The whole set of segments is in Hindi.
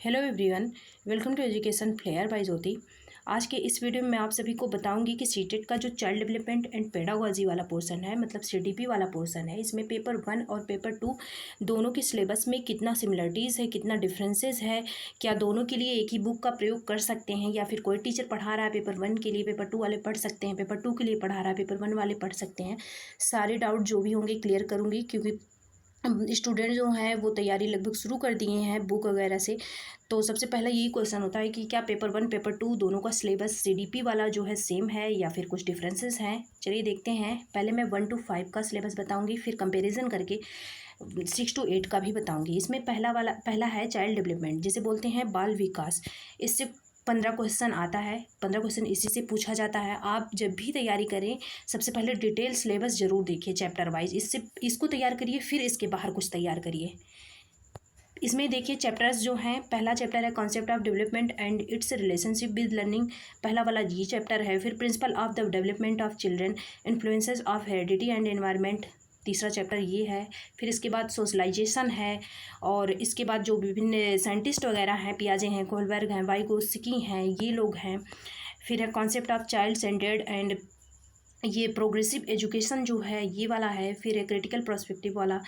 Hello everyone, welcome to education flair by Jyoti. आज के इस वीडियो में मैं आप सभी को बताऊंगी कि सीटेट का जो चाइल्ड डेवलपमेंट एंड पेडागोजी वाला पोर्शन है, मतलब सीडीपी वाला पोर्शन है, इसमें पेपर 1 और पेपर 2 दोनों के सिलेबस में कितना सिमिलरिटीज़ है, कितना डिफरेंसेस है, क्या दोनों के लिए एक ही बुक का प्रयोग कर सकते हैं या फिर कोई टीचर पढ़ा रहा है पेपर 1 के लिए पेपर 2 वाले पढ़ सकते हैं, पेपर 2 के लिए पढ़ा रहा है पेपर 1 वाले पढ़ सकते हैं। सारे डाउट जो भी होंगे क्लियर करूँगी, क्योंकि स्टूडेंट जो हैं वो तैयारी लगभग शुरू कर दिए हैं बुक वगैरह से। तो सबसे पहला यही क्वेश्चन होता है कि क्या पेपर 1 पेपर 2 दोनों का सिलेबस सीडीपी वाला जो है सेम है या फिर कुछ डिफरेंसेस हैं। चलिए देखते हैं। पहले मैं 1 to 5 का सिलेबस बताऊंगी, फिर कंपैरिजन करके 6 to 8 का भी बताऊंगी। इसमें पहला है चाइल्ड डेवलपमेंट, जिसे बोलते हैं बाल विकास। इससे 15 क्वेश्चन आता है, 15 क्वेश्चन इसी से पूछा जाता है। आप जब भी तैयारी करें सबसे पहले डिटेल सिलेबस जरूर देखिए चैप्टर वाइज, इसको तैयार करिए, फिर इसके बाहर कुछ तैयार करिए। इसमें देखिए चैप्टर्स जो हैं, पहला चैप्टर है concept of development and it's relationship with learning, पहला वाला ये चैप्टर है। फिर principle of the development of children, influences of heredity and environment, तीसरा चैप्टर ये है। फिर इसके बाद सोशलाइजेशन है, और इसके बाद जो विभिन्न साइंटिस्ट वगैरह हैं, पियाजे हैं, कोहलबर्ग हैं, वाइगोत्स्की हैं, ये लोग हैं। फिर है concept of child centred and ये प्रोग्रेसिव एजुकेशन जो है ये वाला है। फिर है क्रिटिकल पर्सपेक्टिव वाला।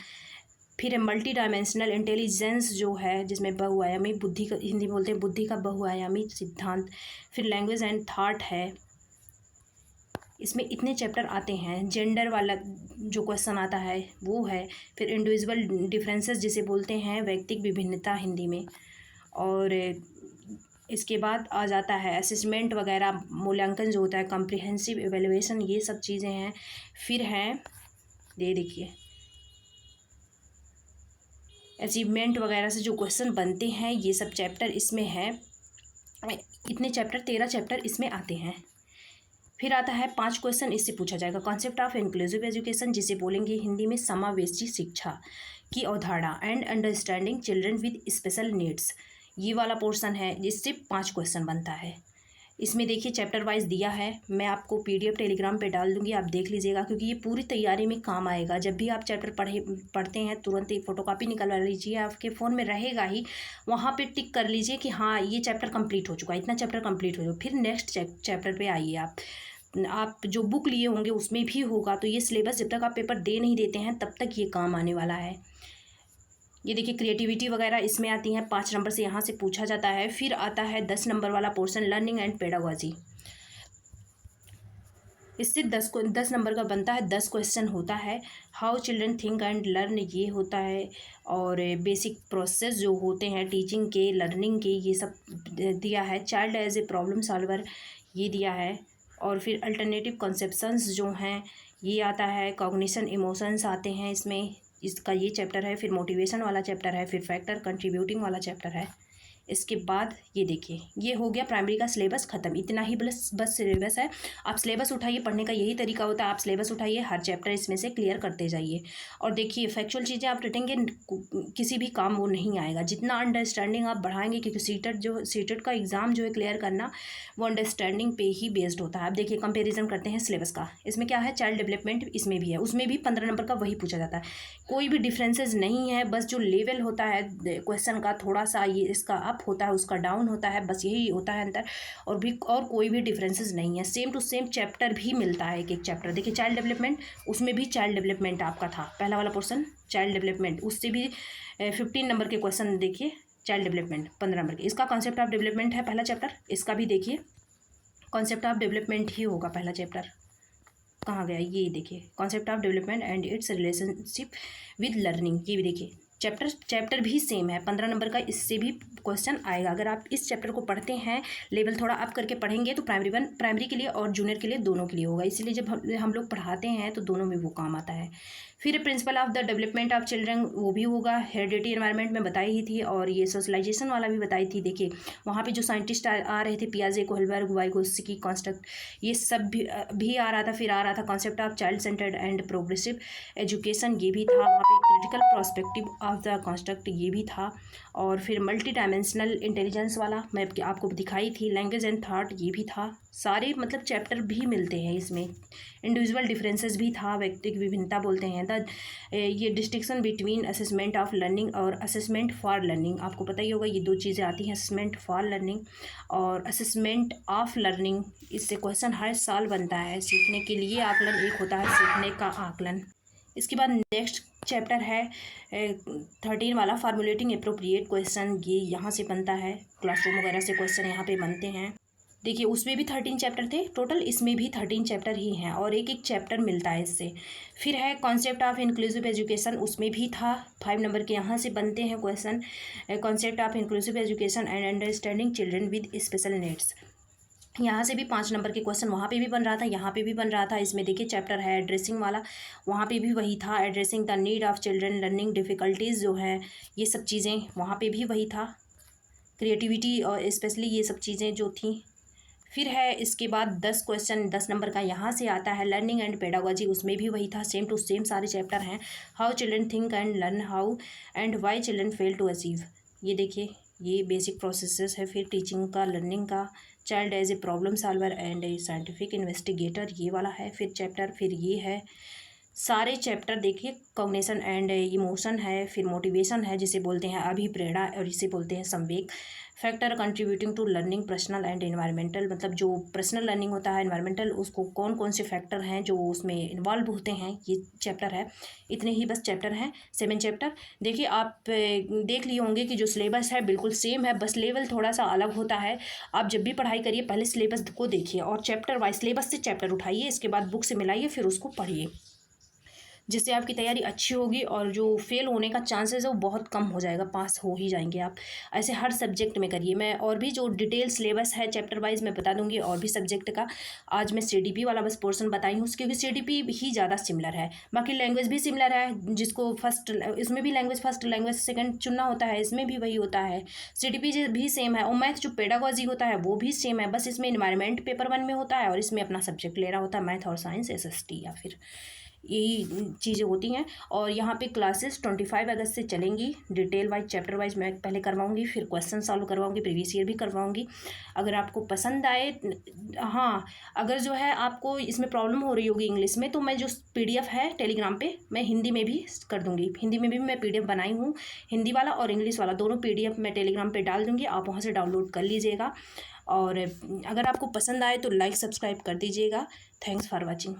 फिर है मल्टी डायमेंशनल इंटेलिजेंस जो है, जिसमें बहुआयामी बुद्धि का, हिंदी में बोलते हैं बुद्धि का बहुआयामी सिद्धांत। फिर लैंग्वेज एंड थॉट है, इसमें इतने चैप्टर आते हैं। जेंडर वाला जो क्वेश्चन आता है वो है। फिर इंडिविजुअल डिफरेंसेस जिसे बोलते हैं व्यक्तिक विभिन्नता हिंदी में। और इसके बाद आ जाता है असेसमेंट वगैरह, मूल्यांकन जो होता है, कॉम्प्रिहेंसिव एवेल्युएशन, ये सब चीज़ें हैं। फिर हैं ये देखिए अचीवमेंट वगैरह से जो क्वेश्चन बनते हैं, ये सब चैप्टर इसमें है। इतने चैप्टर 13 चैप्टर इसमें आते हैं। फिर आता है 5 क्वेश्चन इससे पूछा जाएगा। कॉन्सेप्ट ऑफ इंक्लूसिव एजुकेशन, जिसे बोलेंगे हिंदी में समावेशी शिक्षा की अवधारणा, and understanding children with special needs, ये वाला पोर्शन है जिससे 5 क्वेश्चन बनता है। इसमें देखिए चैप्टर वाइज दिया है, मैं आपको पीडीएफ टेलीग्राम पे डाल दूंगी, आप देख लीजिएगा, क्योंकि ये पूरी तैयारी में काम आएगा। जब भी आप चैप्टर पढ़ते हैं तुरंत ही फोटोकॉपी निकलवा लीजिए, आपके फ़ोन में रहेगा ही, वहाँ पे टिक कर लीजिए कि हाँ ये चैप्टर कंप्लीट हो चुका है, इतना चैप्टर कंप्लीट हो चुका। फिर नेक्स्ट चैप्टर पर आइए। आप जो बुक लिए होंगे उसमें भी होगा। तो ये सिलेबस जब तक आप पेपर दे नहीं देते हैं तब तक ये काम आने वाला है। ये देखिए क्रिएटिविटी वगैरह इसमें आती है, 5 नंबर से यहाँ से पूछा जाता है। फिर आता है 10 नंबर वाला पोर्शन लर्निंग एंड पेडागोजी, इससे 10 नंबर का बनता है। 10 क्वेश्चन होता है। How children think and learn, ये होता है। और बेसिक प्रोसेस जो होते हैं टीचिंग के, लर्निंग के, ये सब दिया है। Child as a problem solver, ये दिया है। और फिर अल्टरनेटिव कॉन्सेप्शंस जो हैं ये आता है। कॉग्निशन इमोशंस आते हैं इसमें, इसका ये चैप्टर है। फिर मोटिवेशन वाला चैप्टर है। फिर फैक्टर कंट्रीब्यूटिंग वाला चैप्टर है। इसके बाद ये देखिए ये हो गया प्राइमरी का सिलेबस ख़त्म। इतना ही बस सिलेबस है। आप सिलेबस उठाइए, पढ़ने का यही तरीका होता है, आप सिलेबस उठाइए, हर चैप्टर इसमें से क्लियर करते जाइए। और देखिए फैक्चुअल चीज़ें आप रटेंगे किसी भी काम वो नहीं आएगा, जितना अंडरस्टैंडिंग आप बढ़ाएंगे, क्योंकि सीटेट का एग्ज़ाम जो है क्लियर करना वो अंडरस्टैंडिंग पे ही बेस्ड होता है। आप देखिए कंपेरिजन करते हैं सिलेबस का, इसमें क्या है चाइल्ड डेवलपमेंट, इसमें भी है, उसमें भी 15 नंबर का वही पूछा जाता है। कोई भी डिफरेंसेस नहीं है, बस जो लेवल होता है क्वेश्चन का थोड़ा सा ये इसका अप होता है, उसका डाउन होता है, बस यही होता है अंतर। और कोई भी डिफरेंसेस नहीं है। सेम टू सेम चैप्टर भी मिलता है, एक एक चैप्टर। देखिए चाइल्ड डेवलपमेंट, उसमें भी चाइल्ड डेवलपमेंट आपका था, पहला वाला पोर्शन चाइल्ड डेवलपमेंट, उससे भी 15 नंबर के क्वेश्चन देखिए। चाइल्ड डेवलपमेंट 15 नंबर के, इसका कॉन्सेप्ट ऑफ डेवलपमेंट है पहला चैप्टर, इसका भी देखिए कॉन्सेप्ट ऑफ डेवलपमेंट ही होगा पहला चैप्टर। कहाँ गया, ये देखिए concept of development and it's relationship with learning, ये भी देखिए चैप्टर भी सेम है, 15 नंबर का, इससे भी क्वेश्चन आएगा। अगर आप इस चैप्टर को पढ़ते हैं, लेवल थोड़ा अप करके पढ़ेंगे, तो प्राइमरी के लिए और जूनियर के लिए दोनों के लिए होगा। इसीलिए जब हम लोग पढ़ाते हैं तो दोनों में वो काम आता है। फिर principle of the development of children, वो भी होगा। हेरिडिटी एनवायरनमेंट में बताई ही थी, और ये सोशलाइजेशन वाला भी बताई थी। देखिए वहाँ पे जो साइंटिस्ट आ रहे थे, पियाजे, कोहलबर्ग, वाइगोत्स्की, कॉन्स्ट्रक्ट, ये सब भी आ रहा था। फिर आ रहा था concept of child centred and progressive education, ये भी था। वहाँ पे critical perspective of the construct ये भी था, और फिर मल्टी डायमेंशनल इंटेलिजेंस वाला मैं आपको दिखाई थी, लैंग्वेज एंड थॉट ये भी था। सारे मतलब चैप्टर भी मिलते हैं इसमें। इंडिविजुअल डिफरेंसेस भी था, व्यक्तिगत विभिन्नता बोलते हैं। ये distinction between assessment of learning और असेसमेंट फॉर लर्निंग, आपको पता ही होगा ये दो चीज़ें आती हैं, असेसमेंट फॉर लर्निंग और असेसमेंट ऑफ लर्निंग। इससे क्वेश्चन हर साल बनता है। सीखने के लिए आकलन एक होता है, सीखने का आकलन। इसके बाद नेक्स्ट चैप्टर है 13 वाला, फार्मुलेटिंग अप्रोप्रिएट क्वेश्चन। ये यहाँ से बनता है, क्लासरूम वगैरह से क्वेश्चन यहाँ पे बनते हैं। देखिए उसमें भी 13 चैप्टर थे टोटल, इसमें भी 13 चैप्टर ही हैं और एक एक चैप्टर मिलता है इससे। फिर है कॉन्सेप्ट ऑफ इंक्लूसिव एजुकेशन, उसमें भी था 5 नंबर के यहाँ से बनते हैं question. Concept of inclusive education and understanding children with special needs, यहाँ से भी 5 नंबर के क्वेश्चन वहाँ पे भी बन रहा था, यहाँ पे भी बन रहा था। इसमें देखिए चैप्टर है एड्रेसिंग वाला, वहाँ पे भी वही था, addressing the need of children, learning difficulties जो है ये सब चीज़ें वहाँ पे भी वही था। क्रिएटिविटी और स्पेशली ये सब चीज़ें जो थी। फिर है इसके बाद 10 क्वेश्चन 10 नंबर का यहाँ से आता है, लर्निंग एंड पेडागोजी, उसमें भी वही था, सेम टू सेम सारे चैप्टर हैं। How children think and learn, how and why children fail to achieve, ये देखिए ये बेसिक प्रोसेसेस है। फिर टीचिंग का, लर्निंग का, child as a problem solver and a scientific investigator ये वाला है फिर चैप्टर। फिर ये है सारे चैप्टर देखिए, कॉग्निशन एंड इमोशन है, फिर मोटिवेशन है जिसे बोलते हैं अभिप्रेरणा और इसे बोलते हैं संवेग। Factor contributing to learning personal and environmental, मतलब जो पर्सनल लर्निंग होता है, एनवायरमेंटल, उसको कौन कौन से फैक्टर हैं जो उसमें इन्वॉल्व होते हैं, ये चैप्टर है। इतने ही बस चैप्टर हैं, 7 चैप्टर। देखिए आप देख लिए होंगे कि जो सिलेबस है बिल्कुल सेम है, बस लेवल थोड़ा सा अलग होता है। आप जब भी पढ़ाई करिए पहले सिलेबस को देखिए और चैप्टर वाइज सिलेबस से चैप्टर उठाइए, इसके बाद बुक से मिलाइए, फिर उसको पढ़िए, जिससे आपकी तैयारी अच्छी होगी और जो फेल होने का चांसेस है वो बहुत कम हो जाएगा, पास हो ही जाएंगे आप। ऐसे हर सब्जेक्ट में करिए। मैं और भी जो डिटेल सिलेबस है चैप्टर वाइज मैं बता दूंगी और भी सब्जेक्ट का। आज मैं CDP वाला बस पोर्शन बताई हूँ क्योंकि CDP ही ज़्यादा सिमिलर है, बाकी लैंग्वेज भी सिमिलर है। जिसको फर्स्ट, इसमें भी लैंग्वेज फर्स्ट, लैंग्वेज सेकेंड चुनना होता है, इसमें भी वही होता है। CDP भी सेम है और मैथ जो पेडागोजी होता है वो भी सेम है, बस इसमें इन्वायरमेंट पेपर 1 में होता है और इसमें अपना सब्जेक्ट ले रहा होता है, मैथ और साइंस SST या फिर यही चीज़ें होती हैं। और यहाँ पे क्लासेस 25 अगस्त से चलेंगी, डिटेल वाइज चैप्टर वाइज मैं पहले करवाऊँगी, फिर क्वेश्चन सॉल्व करवाऊँगी, प्रीवियस ईयर भी करवाऊँगी। अगर आपको पसंद आए, हाँ अगर जो है आपको इसमें प्रॉब्लम हो रही होगी इंग्लिश में, तो मैं जो PDF है टेलीग्राम पे मैं हिंदी में भी कर दूँगी। हिंदी में भी मैं PDF बनाई हूँ, हिंदी वाला और इंग्लिश वाला दोनों PDF मैं टेलीग्राम पे डाल दूँगी, आप वहाँ से डाउनलोड कर लीजिएगा। और अगर आपको पसंद आए तो लाइक सब्सक्राइब कर दीजिएगा। Thanks for watching.